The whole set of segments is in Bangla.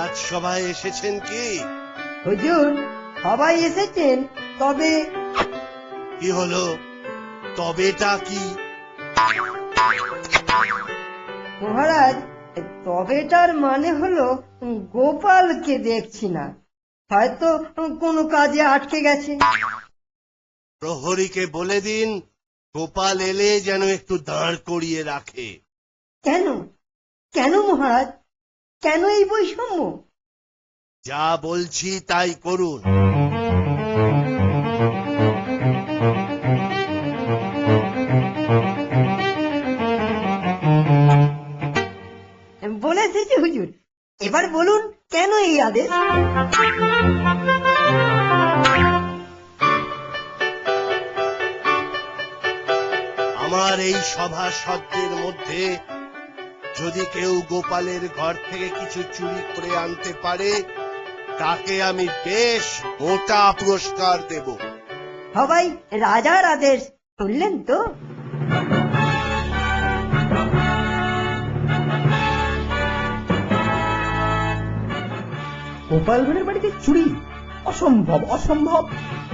রাজসভায় এসেছেন কি? হুজুর, সবাই এসেছেন, তবে কি হলো? তবেটা কি? মহারাজ, তবেটার মানে হলো গোপালকে দেখছি না, হয়তো কোনো কাজে আটকে গেছে। প্রহরীকে বলে দিন গোপাল এলে যেন একটু দাঁড় করিয়ে রাখে। কেন? কেন মহারাজ? কেন এই বৈষম্য? যা বলছি তাই করুন। বলে এসেছি হুজুর, এবার বলুন কেন এই আদেশ? আমার এই সভাসদদের মধ্যে যদি কেউ গোপালের ঘর থেকে কিছু চুরি করে আনতে পারে, তাকে আমি বেশ মোটা পুরস্কার দেব। সবাই রাজার আদেশ শুনলেন তো? গোপাল ভাঁড়ের বাড়িতে চুরি? অসম্ভব, অসম্ভব।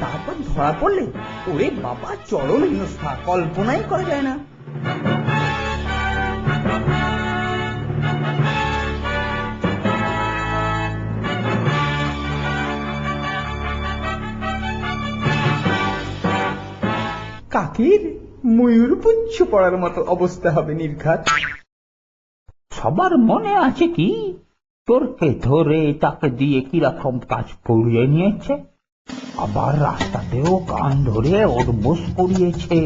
তারপর ধরা পড়লে ওরে বাবা, চরম হেনস্থা, কল্পনাই করা যায় না। কাকের ময়ূর পুচ্ছ পড়ার মতো অবস্থা হবে নির্ঘাত। সবার মনে আছে কি চোরকে ধরে তাকে দিয়ে কিরকম কাজ করিয়ে নিয়েছে? আবার রাস্তাতেও কান ধরে ওর করিয়েছে।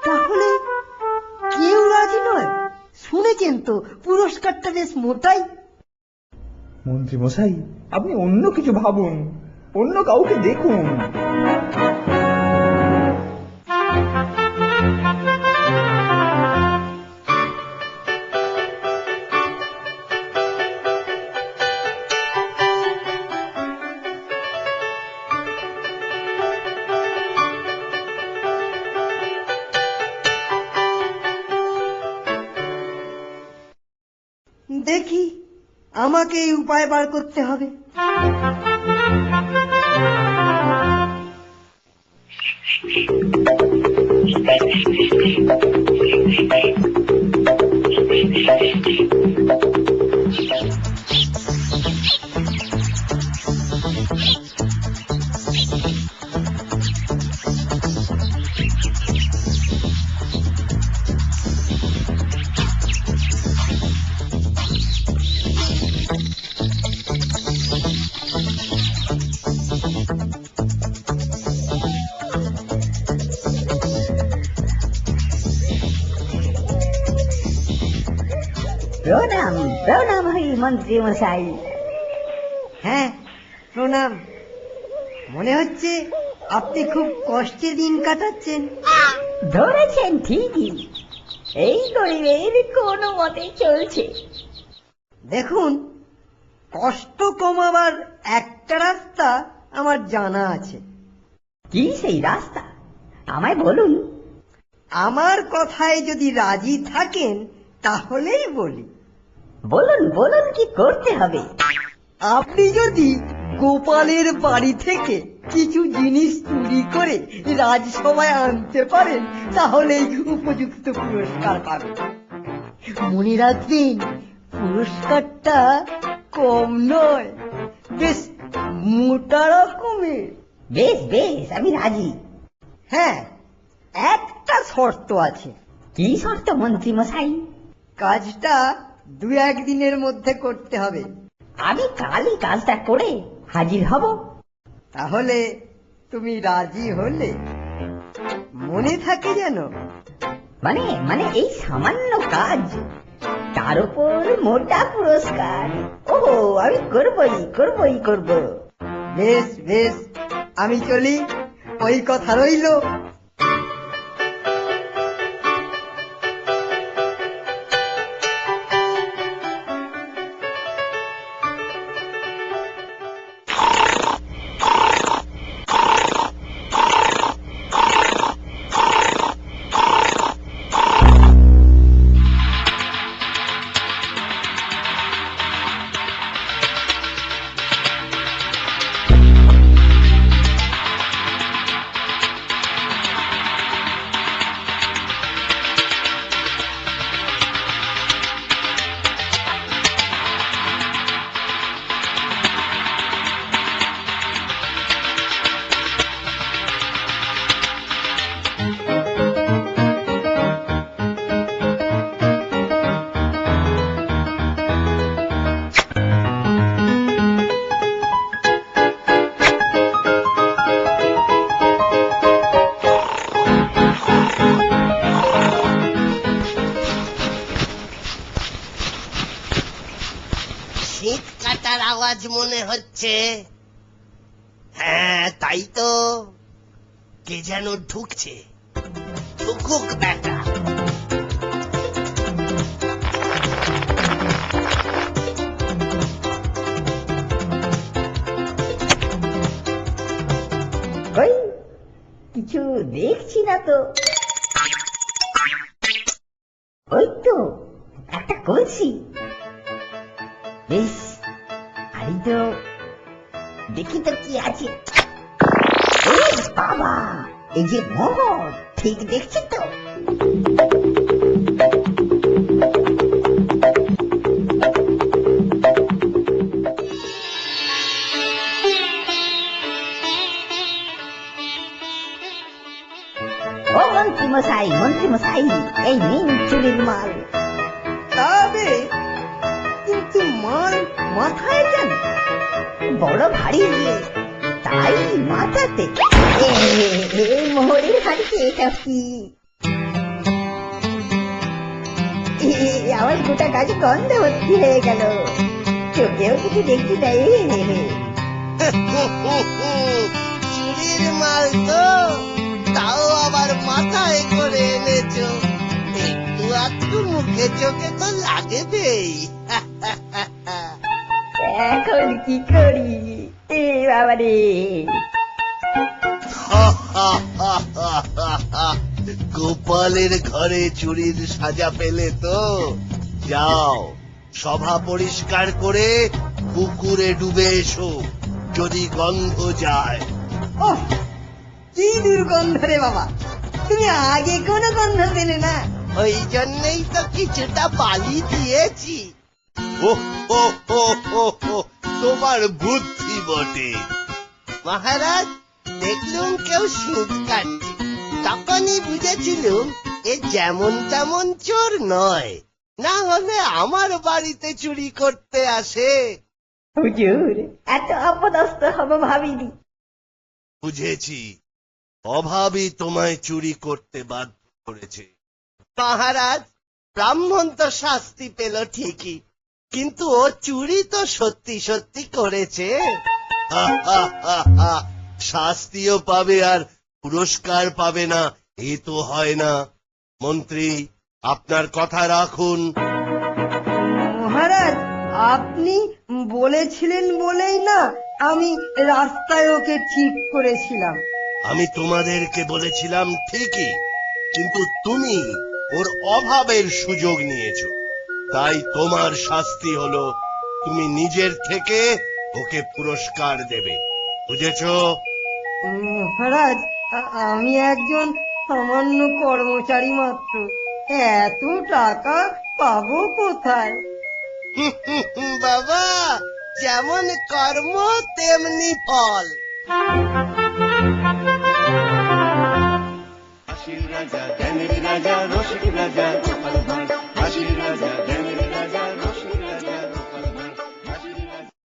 তাহলে কেউ রাজি নয়? শুনেছেন তো পুরস্কারটা বেশ মোটাই। মন্ত্রী মশাই, আপনি অন্য কিছু ভাবুন, অন্য কাউকে দেখুন। দেখি, আমাকে এই উপায় বার করতে হবে। প্রণাম, প্রণাম হই মন্ত্রী মশাই। হ্যাঁ, প্রণাম। মনে হচ্ছে আপনি খুব কষ্টে দিন কাটাচ্ছেন। ধরেছেন ঠিকই, এই গরিবের কোনো মতে চলছে। দেখুন, কষ্ট কমাবার একটা রাস্তা আমার জানা আছে। কি সেই রাস্তা? আমায় বলুন। আমার কথায় যদি রাজি থাকেন তাহলেই বলি। বলুন বলুন, কি করতে হবে? আপনি যদি গোপালের বাড়ি থেকে কিছু জিনিস চুরি করে রাজসভায় আনতে পারেন তাহলেই উপযুক্ত পুরস্কার পাবেন। মনে রাখবেন, পুরস্কারটা কম নয়, বেশ মোটা রকমের। বেশ বেশ, আমি রাজি। হ্যাঁ, একটা শর্ত আছে। কি শর্ত মন্ত্রী মশাই? কাজটা 2-1 দিনের মধ্যে করতে হবে। আমি কালই কাজটা করে হাজির হব। তাহলে তুমি রাজি হলে? মনে থাকে যেন। মানে মানে এই সামান্য কাজ, তার উপর মোটা পুরস্কার। ও, আমি করবই করবই করব। বেশ বেশ, আমি চলি, ওই কথা রইল। আওয়াজ মনে হচ্ছে? হ্যাঁ তাই তো, কে যেন ঢুকছে। ঢুকুক বেটা। ওই কিছু দেখছি না তো। ওই তো একটা কলসি, বেশ আরে তো দেখি তো কি আছে। ওরে বাবা, এই যে মোহর, ঠিক দেখছি তো। ও মন্ত্রী মশাই, এই নিন চুরির মাল। তবে কিন্তু মাল মাথায় কেন? বড় ভারী যে, তাই মাথাতে। এই মোহরের হাড়িতে এসব কি? আমার গোটা গাছ গন্ধ ভর্তি হয়ে গেল, চোখেও কিছু দেখছি না। চুরির মাল তো, তাও আবার মাথায় করে এনেছো। একটু একটু মুখে চোখে তো লাগবেই। এখন কি করি? এ বাবারে, গোপালের ঘরে চুরির সাজা পেলে তো? যাও, সভা পরিষ্কার করে পুকুরে ডুবে এসো, যদি গন্ধ যায়। ওহ, কি দুর্গন্ধ রে বাবা! তুমি আগে কোনো গন্ধ পেলে না? ওই জন্যই তো কিছুটা বালি দিয়েছি। ও হো হো হো হো, তোমার বুদ্ধি বটে। মহারাজ, দেখলুম কেউ সিঁধ কাটছে, তখনই বুঝেছিলুম এ যেমন তেমন চোর নয়, না হলে আমার বাড়িতে চুরি করতে আসে। হুজুর, এত অপদস্থ হব ভাবিনি। বুঝেছি, অভাবই তোমায় চুরি করতে বাধ্য করেছে। মহারাজ, ব্রাহ্মণ তো শাস্তি পেল ঠিকই, কিন্তু ও চুরি তো সত্যি সত্যি করেছে। হা, হা, হা, হা। শাস্তিও পাবে আর পুরস্কার পাবে না, এ তো হয় না। মন্ত্রী, আপনার কথা রাখুন। মহারাজ, আপনি বলেছিলেন বলেই না আমি রাস্তায় ওকে ঠিক করেছিলাম। আমি তোমাদেরকে বলেছিলাম ঠিকই, কিন্তু তুমি ওর অভাবের সুযোগ নিয়েছো, তাই তোমার শাস্তি হলো তুমি নিজের থেকে ওকে পুরস্কার দেবে, বুঝেছো? মহারাজ, আমি একজন সামান্য কর্মচারী মাত্র, এত টাকা পাবো কোথায়? বাবা, যেমন কর্ম তেমনি ফল।